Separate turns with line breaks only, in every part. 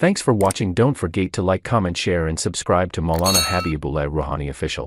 Thanks for watching. Don't forget to like, comment, share and subscribe to Maulana Habibullah Rouhani Official.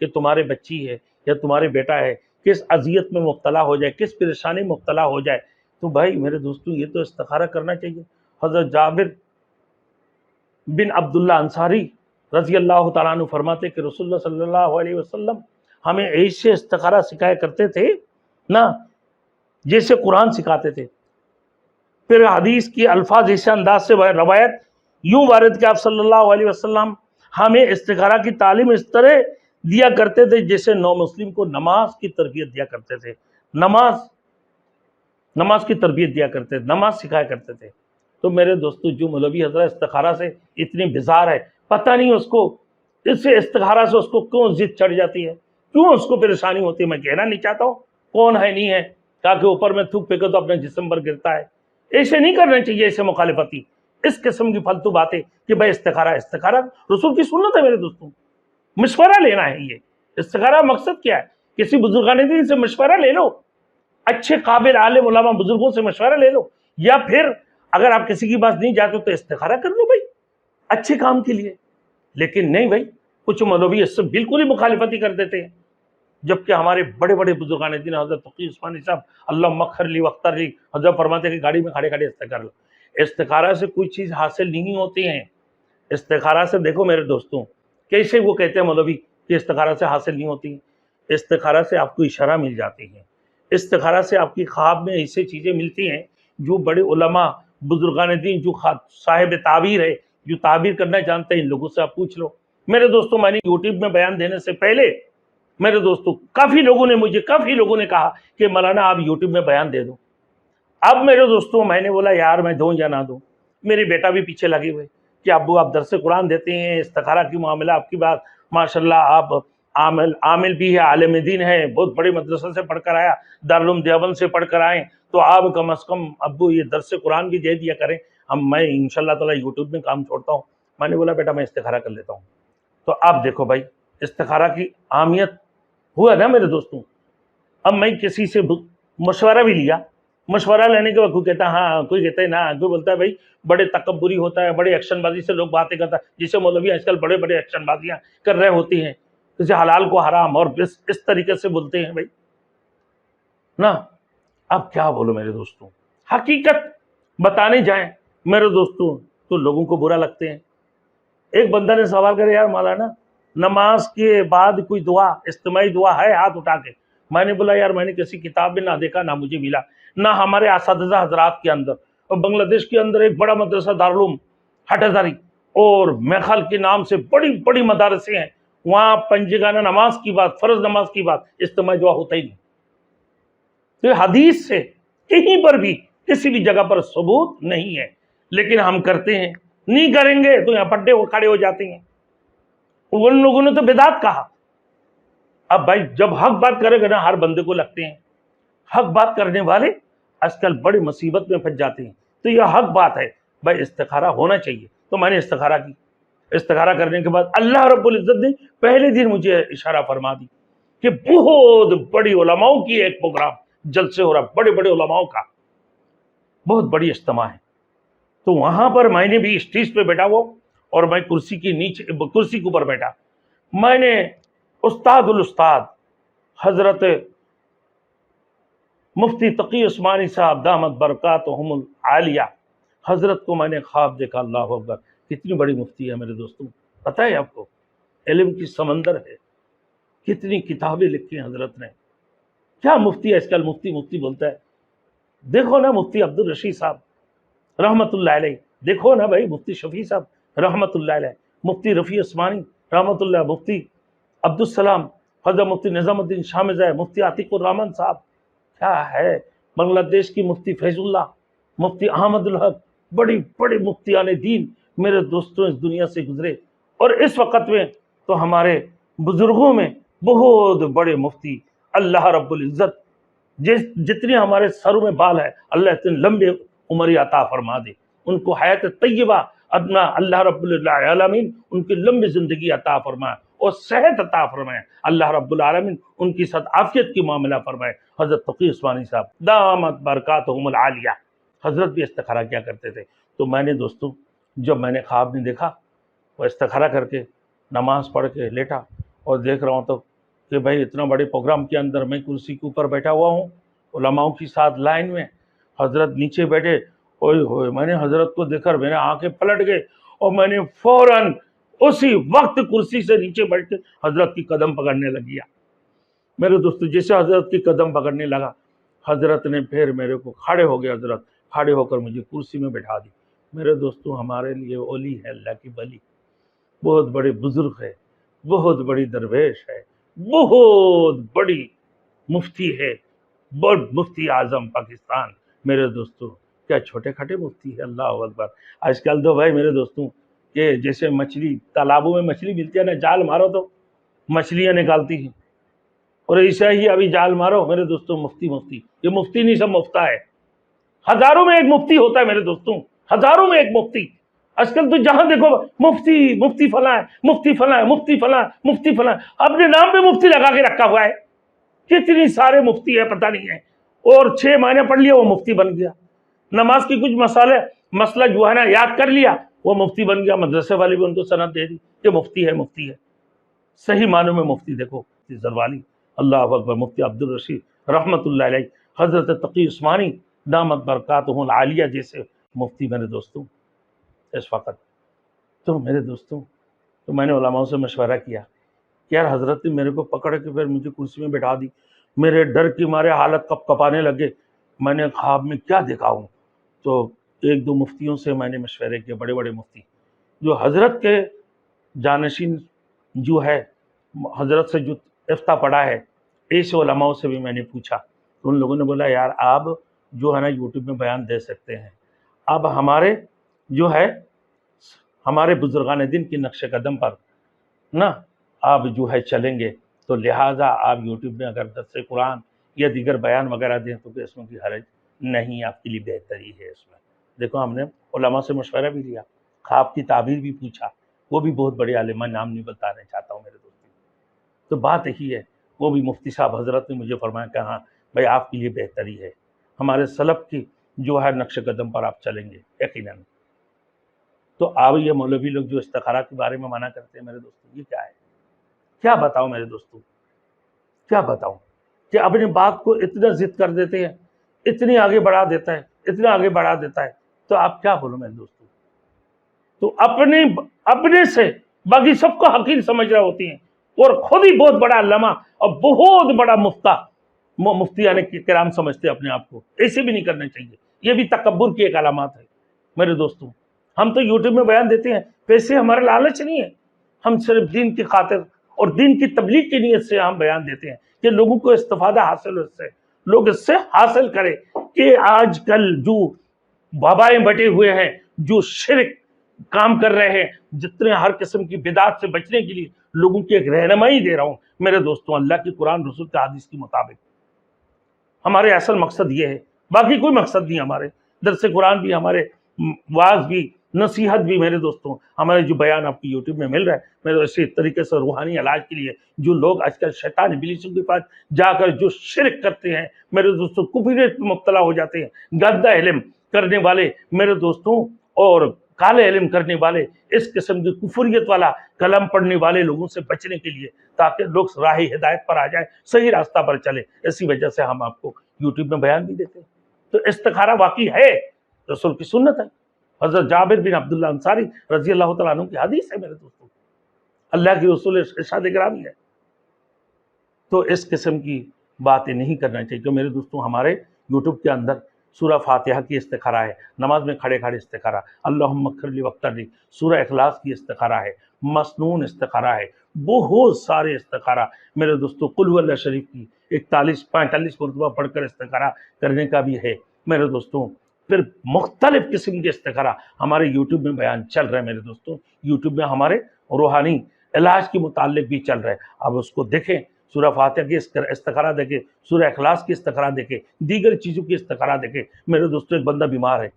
کہ تمہارے بچی ہے یا تمہارے بیٹا ہے کس اذیت میں مبتلا ہو جائے، کس پریشانی میں مبتلا ہو جائے، تو بھائی میرے دوستوں یہ تو استخارہ کرنا چاہیے۔ حضرت جابر بن عبداللہ انصاری رضی اللہ تعالیٰ عنہ فرماتے کہ رسول اللہ صلی اللہ علیہ وسلم ہمیں ایسے استخارہ سکھایا کرتے تھے نا جیسے قرآن سکھاتے تھے۔ پھر حدیث کی الفاظ ایسے انداز سے روایت یوں وارد کہ آپ صلی اللہ علیہ وسلم ہمیں استخارہ کی تعلیم اس طرح دیا کرتے تھے جیسے نو مسلم کو نماز کی تربیت دیا کرتے تھے، نماز کی تربیت دیا کرتے تھے، نماز سکھایا کرتے تھے۔ تو میرے دوستو جو مولوی حضرت استخارہ سے اتنی بیزار ہے، پتہ نہیں اس کو اس سے استخارہ سے اس کو کیوں ضد چڑھ جاتی ہے، کیوں اس کو پریشانی ہوتی ہے، میں کہنا نہیں چاہتا ہوں کون ہے نہیں ہے، تاکہ اوپر میں تھوک پھینکے تو اپنے جسم پر گرتا ہے۔ ایسے نہیں کرنا چاہیے، ایسے مخالفتی اس قسم کی فالتو باتیں کہ بھائی استخارہ رسول کی سنت ہے میرے دوستوں، مشورہ لینا ہے۔ یہ استخارہ مقصد کیا ہے؟ کسی بزرگان دین سے مشورہ لے لو، اچھے قابل عالم علماء بزرگوں سے مشورہ لے لو، یا پھر اگر آپ کسی کی بات نہیں جاتے تو استخارہ کر لو بھائی اچھے کام کے لیے۔ لیکن نہیں بھائی، کچھ مولوی اس سے بالکل ہی مخالفتی کر دیتے ہیں، جبکہ ہمارے بڑے بڑے بزرگان دین حضرت تقی عثمانی صاحب اللہ مغفر لی واختر لی حضرت فرماتے ہیں کہ گاڑی میں کھڑے کھڑے استخارہ لو۔ استخارہ سے کوئی چیز حاصل نہیں ہوتی ہیں۔ استخارہ سے دیکھو میرے دوستوں کیسے وہ کہتے ہیں مولوی کہ استخارہ سے حاصل نہیں ہوتی ہیں۔ استخارہ سے آپ کو اشارہ مل جاتی ہیں، استخارہ سے آپ کی خواب میں ایسے چیزیں ملتی ہیں جو بڑے علماء بزرگان دین جو صاحب تعبیر ہے، جو تعبیر کرنا جانتے ہیں، ان لوگوں سے آپ پوچھ لو۔ میرے دوستوں میں نے یوٹیوب میں بیان دینے سے پہلے میرے دوستوں کافی لوگوں نے کہا کہ مولانا آپ یوٹیوب میں بیان دے دو۔ اب میرے دوستوں میں نے بولا یار میں دوں یا نہ دوں، میرے بیٹا بھی پیچھے لگے ہوئے کہ ابو آپ درس قرآن دیتے ہیں، استخارہ کی معاملہ آپ کی بات ماشاءاللہ آپ عامل بھی ہے، عالم دین ہے، بہت بڑے مدرسہ سے پڑھ کر آیا، دارالعلوم دیوبند سے پڑھ کر آئے، تو آپ کم از کم ابو یہ درس قرآن بھی دے دیا کریں، میں انشاءاللہ تعالیٰ یوٹیوب میں کام چھوڑتا ہوں۔ میں نے بولا بیٹا میں استخارہ کر لیتا ہوں۔ تو آپ دیکھو بھائی استخارہ کی اہمیت ہوا نا میرے دوستوں۔ اب میں کسی سے مشورہ بھی لیا، مشورہ لینے کے وقت کوئی کہتا ہے ہاں، کوئی کہتا ہے نہ، کوئی بولتا ہے بھائی بڑے تکبری ہوتا ہے، بڑے ایکشن بازی سے لوگ باتیں کرتا ہے، جسے مولوی آج کل بڑے بڑے ایکشن بازیاں کر رہے ہوتی ہیں، جسے حلال کو حرام اور اس طریقے سے بولتے ہیں بھائی نا۔ اب کیا بولو میرے دوستوں، حقیقت بتانے جائیں میرے دوستوں تو لوگوں کو برا لگتے ہیں۔ ایک بندہ نے سوال کرے یار مولانا نماز کے بعد کوئی دعا اجتماعی دعا ہے؟ ہاتھ اٹھا کے میں نے بولا یار میں نے کسی کتاب میں نہ دیکھا، نہ مجھے ملا، نہ ہمارے اساتذہ حضرات کے اندر۔ اور بنگلہ دیش کے اندر ایک بڑا مدرسہ دارالعلوم ہٹہزاری اور میخال کے نام سے بڑی بڑی مدارسیں ہیں، وہاں پنجگانہ نماز کی بات، فرض نماز کی بات، اجتماعی دعا ہوتا ہی نہیں۔ تو حدیث سے کہیں پر بھی کسی بھی جگہ پر ثبوت نہیں ہے، لیکن ہم کرتے ہیں، نہیں کریں گے تو یہاں پڈے کھڑے ہو جاتے ہیں۔ ان لوگوں نے تو بدعت کہا۔ اب بھائی جب حق بات کرے گا نا ہر بندے کو لگتے ہیں، حق بات کرنے والے آج کل بڑی مصیبت میں پھنس جاتے ہیں۔ تو یہ حق بات ہے بھائی، استخارہ ہونا چاہیے۔ تو میں نے استخارہ کی، استخارہ کرنے کے بعد اللہ رب العزت نے پہلے دن مجھے اشارہ فرما دی کہ بہت بڑی علماؤں کی ایک پروگرام جلسے ہو رہا، بڑے بڑے علماؤں کا بہت بڑی اجتماع ہے۔ تو وہاں پر میں نے بھی اسٹیج پہ بیٹھا ہوا اور میں کرسی کے اوپر بیٹھا، میں نے استاد الاستاد حضرت مفتی تقی عثمانی صاحب دامت برکاتہم العالیہ حضرت کو میں نے خواب دیکھا۔ اللہ اکبر، کتنی بڑی مفتی ہے میرے دوستوں، پتہ ہے آپ کو، علم کی سمندر ہے، کتنی کتابیں لکھی ہیں حضرت نے۔ کیا مفتی آج کل مفتی مفتی بولتا ہے؟ دیکھو نا مفتی عبد الرشید صاحب رحمت اللہ علیہ، دیکھو نا بھائی مفتی شفیع صاحب رحمت اللہ علیہ، مفتی رفیع عثمانی رحمت اللہ، مفتی عبدالسلام، حضرت مفتی نظام الدین شاہ مزاح، مفتی عتیق الرحمن صاحب، کیا ہے بنگلہ دیش کی مفتی فیض اللہ، مفتی احمد الحق، بڑی بڑی مفتیان دین میرے دوستوں اس دنیا سے گزرے۔ اور اس وقت میں تو ہمارے بزرگوں میں بہت بڑے مفتی، اللہ رب العزت جتنے ہمارے سروں میں بال ہے اللہ اتنے لمبے عمری عطا فرما دے، ان کو حیات طیبہ ادنا اللہ رب العالمین ان کی لمبی زندگی عطا فرمائے اور صحت عطا فرمائے، اللہ رب العالمین ان کی صحت عافیت کی معاملہ فرمائے۔ حضرت تقی عثمانی صاحب دامت برکاتہم العالیہ حضرت بھی استخارہ کیا کرتے تھے۔ تو میں نے دوستوں جب میں نے خواب میں دیکھا، وہ استخارہ کر کے نماز پڑھ کے لیٹا اور دیکھ رہا ہوں تو کہ بھائی اتنا بڑے پروگرام کے اندر میں کرسی کے اوپر بیٹھا ہوا ہوں، علماؤں کی ساتھ لائن میں، حضرت نیچے بیٹھے، اوئے ہوئے میں نے حضرت کو دیکھ کر میرے آنکھیں پلٹ گئے اور میں نے فوراً اسی وقت کرسی سے نیچے بیٹھ کے حضرت کی قدم پکڑنے لگ گیا۔ میرے دوستو جیسے حضرت کی قدم پکڑنے لگا، حضرت نے پھر میرے کو کھڑے ہو گئے، حضرت کھڑے ہو کر مجھے کرسی میں بٹھا دی۔ میرے دوستو ہمارے لیے اولی ہے، اللہ کی ولی، بہت بڑے بزرگ ہے، بہت بڑی درویش ہے، بہت بڑی مفتی ہے، بہت مفتی اعظم پاکستان۔ میرے دوستو کیا چھوٹے کھٹے مفتی ہے؟ اللہ اکبر۔ آج کل تو بھائی میرے دوستوں کہ جیسے مچھلی تالابوں میں مچھلی ملتی ہے نا، جال مارو تو مچھلیاں نکالتی ہیں، اور ایسا ہی ابھی جال مارو میرے دوستوں مفتی یہ مفتی نہیں، سب مفتہ ہے۔ ہزاروں میں ایک مفتی ہوتا ہے میرے دوستوں، ہزاروں میں ایک مفتی۔ آج کل تو جہاں دیکھو مفتی فلاں ہے، مفتی فلاں ہے، مفتی فلاں ہے، مفتی فلاں ہے، اپنے نام پہ مفتی لگا کے رکھا ہوا ہے۔ کتنی سارے مفتی ہے پتہ نہیں ہے، اور 6 مہینے پڑھ لیا وہ مفتی بن گیا۔ نماز کی کچھ مسئلہ جو ہے نا یاد کر لیا وہ مفتی بن گیا، مدرسے والے بھی ان کو سند دے دی کہ مفتی ہے۔ صحیح معنوں میں مفتی دیکھو، مفتی زروالی، اللہ اکبر، مفتی عبدالرشید رحمۃ اللہ علیہ، حضرت تقی عثمانی دامت برکاتہ العالیہ جیسے مفتی میرے دوستوں اس وقت۔ تو میرے دوستوں تو میں نے علماء سے مشورہ کیا کہ یار حضرت نے میرے کو پکڑ کے پھر مجھے کرسی میں بٹھا دی، میرے ڈر کی مارے حالت کپ کپانے لگے، میں نے خواب میں کیا دیکھا ہوں۔ تو 1-2 مفتیوں سے میں نے مشورے کیے، بڑے بڑے مفتی جو حضرت کے جانشین جو ہے، حضرت سے جو افتہ پڑھا ہے، ایسے علماء سے بھی میں نے پوچھا۔ ان لوگوں نے بولا یار آپ جو ہے نا یوٹیوب میں بیان دے سکتے ہیں، اب ہمارے جو ہے ہمارے بزرگان دین کی نقش قدم پر نا آپ جو ہے چلیں گے، تو لہٰذا آپ یوٹیوب میں اگر درس قرآن یا دیگر بیان وغیرہ دیں تو اس میں کوئی حرج نہیں، آپ کے لیے بہتری ہے اس میں۔ دیکھو ہم نے علماء سے مشورہ بھی لیا، خواب کی تعبیر بھی پوچھا، وہ بھی بہت بڑے عالم، میں نام نہیں بتانا چاہتا ہوں میرے دوستوں۔ تو بات یہی ہے، وہ بھی مفتی صاحب حضرت نے مجھے فرمایا کہ ہاں بھائی آپ کے لیے بہتری ہے، ہمارے سلف کی جو ہے نقش قدم پر آپ چلیں گے یقیناً۔ تو آپ یہ مولوی لوگ جو استخارہ کے بارے میں منع کرتے ہیں میرے دوستوں، یہ کیا ہے؟ کیا بتاؤں میرے دوستوں، کیا بتاؤں کہ اپنی بات کو اتنا ضد کر دیتے ہیں، اتنی آگے بڑھا دیتا ہے، اتنا آگے بڑھا دیتا ہے، تو آپ کیا بولو میرے دوستوں۔ تو اپنے سے باقی سب کو حقیر سمجھ رہے ہوتی ہیں، اور خود ہی بہت بڑا علامہ اور بہت بڑا مفتیان کرام سمجھتے اپنے آپ کو۔ ایسے بھی نہیں کرنا چاہیے، یہ بھی تکبر کی ایک علامات ہے میرے دوستوں۔ ہم تو یوٹیوب میں بیان دیتے ہیں، پیسے ہمارا لالچ نہیں ہے، ہم صرف دین کی خاطر اور دین کی تبلیغ کی نیت سے ہم بیان دیتے ہیں کہ لوگوں کو استفادہ حاصل ہو، اس سے لوگ اس سے حاصل کریں کہ آج کل جو وبائیں بٹے ہوئے ہیں، جو شرک کام کر رہے ہیں، جتنے ہر قسم کی بدعات سے بچنے کے لیے لوگوں کی ایک رہنمائی دے رہا ہوں میرے دوستوں، اللہ کی قرآن رسول کے حدیث کے مطابق۔ ہمارے اصل مقصد یہ ہے، باقی کوئی مقصد نہیں ہمارے۔ درس قرآن بھی، ہمارے واعظ بھی، نصیحت بھی میرے دوستوں، ہمارے جو بیان آپ کی یوٹیوب میں مل رہا ہے میرے اسی طریقے سے روحانی علاج کے لیے جو لوگ آج کل شیطان ابلیسوں کے پاس جا کر جو شرک کرتے ہیں میرے دوستوں، کفریت میں مبتلا ہو جاتے ہیں، گندہ علم کرنے والے میرے دوستوں اور کالے علم کرنے والے، اس قسم کی کفریت والا کلام پڑھنے والے لوگوں سے بچنے کے لیے، تاکہ لوگ راہ ہدایت پر آ جائیں، صحیح راستہ پر چلے، اسی وجہ سے ہم آپ کو یوٹیوب میں بیان بھی دیتے ہیں۔ تو استخارہ واقعی ہے، رسول کی سنت ہے، حضرت جابر بن عبداللہ انصاری رضی اللہ تعالیٰ عنہ کی حدیث ہے میرے دوستوں، اللہ کی رسول ارشاد گرامی ہے۔ تو اس قسم کی باتیں نہیں کرنا چاہیے کہ میرے دوستوں ہمارے یوٹیوب کے اندر سورہ فاتحہ کی استخارہ ہے، نماز میں کھڑے کھڑے استخارہ، اللہم اغفر لی واغفر لی، سورہ اخلاص کی استخارہ ہے، مسنون استخارہ ہے، بہت سارے استخارہ میرے دوستوں، قل هو اللہ شریف کی 41-45 مرتبہ پڑھ کر استخارہ کرنے کا بھی ہے میرے دوستوں۔ پھر مختلف قسم کے استخارہ ہمارے یوٹیوب میں بیان چل رہے ہیں میرے دوستوں، یوٹیوب میں ہمارے روحانی علاج کے متعلق بھی چل رہے ہیں، اب اس کو دیکھیں، سورہ فاتحہ کی استخارہ دیکھیں، سورہ اخلاص کی استخارہ دیکھیں، دیگر چیزوں کی استخارہ دیکھیں۔ میرے دوستوں ایک بندہ بیمار ہے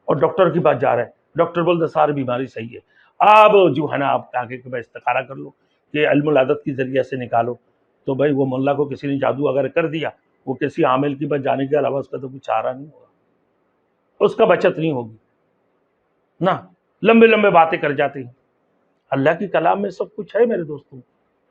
اور ڈاکٹر کے پاس جا رہا ہے، ڈاکٹر بولتا ساری بیماری صحیح ہے، آپ جو ہے نا آپ آگے کے بعد استخارہ کر لو کہ علم العدد کی ذریعے سے نکالو۔ تو بھائی وہ ملا کو کسی نے جادو اگر کر دیا، وہ کسی عامل کے پاس جانے کے علاوہ اس کا تو کچھ چارہ نہیں ہوگا، اس کا بچت نہیں ہوگی نا، لمبے لمبے باتیں کر جاتے ہیں۔ اللہ کی کلام میں سب کچھ ہے میرے دوستوں،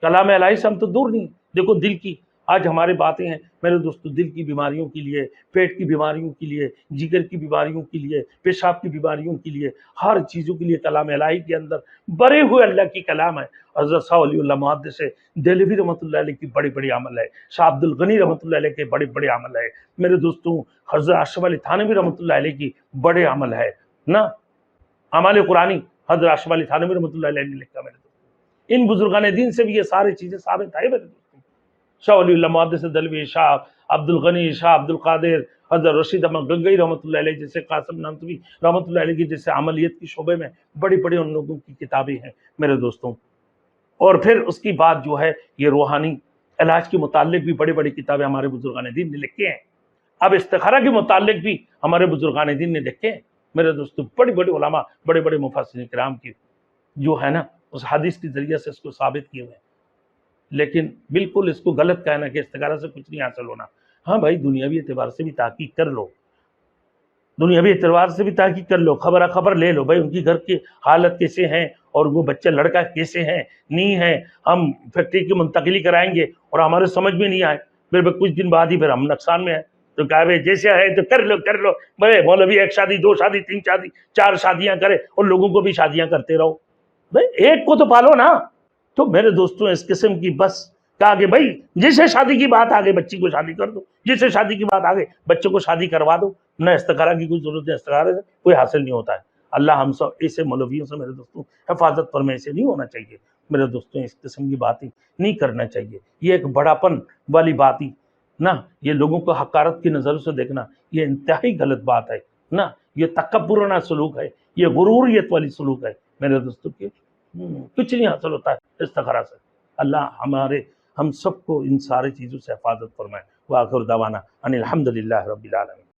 کلام الہی سے ہم تو دور نہیں، دیکھو دل کی آج ہمارے باتیں ہیں میرے دوستو، دل کی بیماریوں کے لیے، پیٹ کی بیماریوں کے لیے، جگر کی بیماریوں کے لیے، پیشاب کی بیماریوں کے لیے، ہر چیزوں کے لیے کلام الہی کے اندر بڑے ہوئے اللہ کی کلام ہے۔ حضرت شاہ ولی اللہ محدث دہلوی رحمۃ اللہ علیہ کی بڑی بڑی عمل ہے، شاہ عبد الغنی رحمۃ اللہ علیہ کے بڑے بڑے عمل ہے میرے دوستوں، حضرت اشرف علی تھانوی رحمۃ اللہ علیہ کی بڑے عمل ہے نا، اعمال قرآنی حضرت اشرف علی تھانوی رحمۃ اللہ علیہ نے لکھا میرے دوستوں۔ ان بزرگان دین سے بھی یہ ساری چیزیں ثابت ہے میرے دوستوں، شاہ ولی اللہ محدث دہلوی، شاہ عبد الغنی، شاہ عبد القادر، حضرت رشید احمد گنگئی رحمۃ اللہ علیہ جیسے، قاسم نانوتوی رحمۃ اللہ علیہ کی جیسے عملیت کی شعبے میں بڑی بڑی ان لوگوں کی کتابیں ہیں میرے دوستوں۔ اور پھر اس کی بات جو ہے یہ روحانی علاج کے متعلق بھی بڑی بڑی کتابیں ہمارے بزرگان دین نے لکھے ہیں۔ اب استخارہ کے متعلق بھی ہمارے بزرگان دین نے لکھے ہیں میرے دوستوں، بڑی بڑی علماء، بڑے بڑے مفسرین کرام کی جو ہے نا اس حدیث کے ذریعے سے اس کو ثابت کیے ہوئے ہیں۔ لیکن بالکل اس کو غلط کہنا کہ استخارہ سے کچھ نہیں حاصل ہونا، ہاں بھائی دنیاوی اعتبار سے بھی تحقیق کر لو، دنیاوی اعتبار سے بھی تحقیق کر لو، خبر لے لو بھائی ان کی گھر کی حالت کیسے ہیں اور وہ بچہ لڑکا کیسے ہیں نہیں ہے، ہم فیکٹری کی منتقلی کرائیں گے اور ہمارے سمجھ میں نہیں آئے، پھر کچھ دن بعد ہی پھر ہم نقصان میں ہیں، تو کہا بھائی جیسے ہے تو کر لو بھائی، مولوی ایک شادی، دو شادی، تین شادی، چار شادیاں کرے اور لوگوں کو بھی شادیاں کرتے رہو، بھائی ایک کو تو پالو نا۔ تو میرے دوستوں اس قسم کی بس کہا کہ بھائی جسے شادی کی بات آگے بچی کو شادی کر دو، جسے شادی کی بات آگے بچے کو شادی کروا دو، نہ استخارہ کی کوئی ضرورت ہے، استخارہ سے کوئی حاصل نہیں ہوتا ہے۔ اللہ ہم سب ایسے مولویوں سے میرے دوستوں حفاظت فرمائے، ایسے نہیں ہونا چاہیے میرے دوستوں، اس قسم کی باتیں نہیں کرنا چاہیے، یہ ایک بڑاپن والی بات ہی نا، یہ لوگوں کو حقارت کی نظر سے دیکھنا یہ انتہائی غلط بات ہے نا، یہ تکبرانہ سلوک ہے، یہ غروریت والی سلوک ہے میرے دوستوں کہ کچھ نہیں حاصل ہوتا ہے استخارہ سے۔ اللہ ہم سب کو ان ساری چیزوں سے حفاظت فرمائے۔ وآخر دعوانا ان الحمدللہ رب العالمین۔